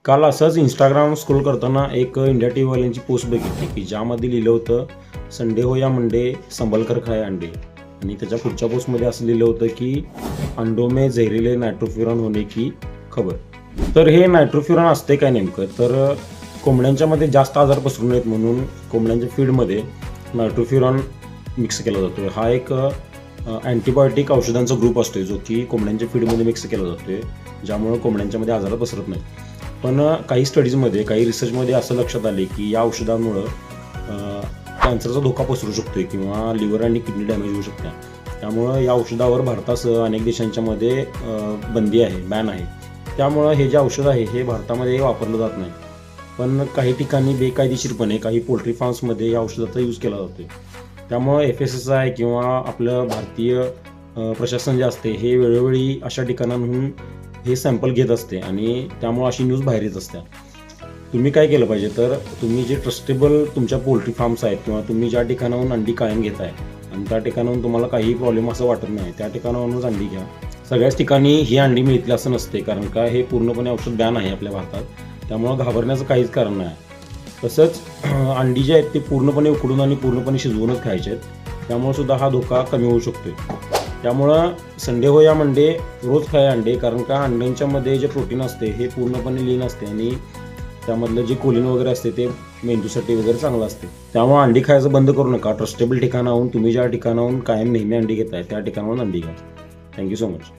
काल असंच Instagram scroll करताना एक इंडिया टीव्हीवाल्यांची पोस्ट बघितली की ज्यामध्ये लिहिलं होतं, संडे हो या मंडे संभल कर खाए अंडे. आणि त्याच्या पुढच्या पोस्टमध्ये असं लिहिलं होतं की अंडो में जहरीले नायट्रोफ्युरॉन होणे की खबर. तर हे नायट्रोफ्युरॉन असते काय नेमकं, तर कोंबड्यांच्यामध्ये जास्त आजार पसरू नयेत म्हणून कोंबड्यांच्या फीडमध्ये नायट्रोफ्युरॉन मिक्स केला जातो. हा एक अँटीबायोटिक औषधांचा ग्रुप असतो जो की कोंबड्यांच्या फीडमध्ये मिक्स केला जातो, ज्यामुळे कोंबड्यांच्यामध्ये आजार पसरत नाही. पण काही स्टडीजमध्ये, काही रिसर्चमध्ये असं लक्षात आले की या औषधामुळं कॅन्सरचा धोका पसरू शकतो किंवा लिव्हर आणि किडनी डॅमेज होऊ शकते. त्यामुळं या औषधावर भारतासह अनेक देशांच्यामध्ये बंदी आहे, बॅन आहे. त्यामुळं हे जे औषध आहे हे भारतामध्ये वापरलं जात नाही. पण काही ठिकाणी बेकायदेशीरपणे काही पोल्ट्री फार्म्समध्ये या औषधाचा यूज केला जातो. त्यामुळं FSSAI किंवा आपलं भारतीय प्रशासन जे असते हे वेळोवेळी अशा ठिकाणांहून हे सॅम्पल घेत असते आणि त्यामुळं अशी न्यूज बाहेर येत असते. तुम्ही काय केलं पाहिजे, तर तुम्ही जे ट्रस्टेबल तुमच्या पोल्ट्री फार्म्स आहेत किंवा तुम्ही ज्या ठिकाणाहून अंडी कायम घेताय आणि त्या ठिकाणाहून तुम्हाला काही प्रॉब्लेम असं वाटत नाही, त्या ठिकाणावरूनच अंडी घ्या. सगळ्याच ठिकाणी ही अंडी मिळतील असं नसते, कारण का हे पूर्णपणे औषध बॅन आहे आपल्या भारतात. त्यामुळं घाबरण्याचं काहीच कारण नाही. तसंच अंडी जे आहेत ते पूर्णपणे उकडून आणि पूर्णपणे शिजवूनच खायचे आहेत. त्यामुळे सुद्धा हा धोका कमी होऊ शकतो. त्यामुळं संडे हो या मंडे रोज खाय अंडे, कारण का अंड्यांच्यामध्ये जे प्रोटीन असते हे पूर्णपणे लीन असते आणि त्यामधलं जे कोलिन वगैरे असते ते मेंदूसाठी वगैरे चांगलं असते. त्यामुळे अंडी खायचं बंद करू नका. ट्रस्टेबल ठिकाणाहून, तुम्ही ज्या ठिकाणाहून कायम नेहमी अंडी घेताय त्या ठिकाणाहून अंडी घ्या. Thank you so much.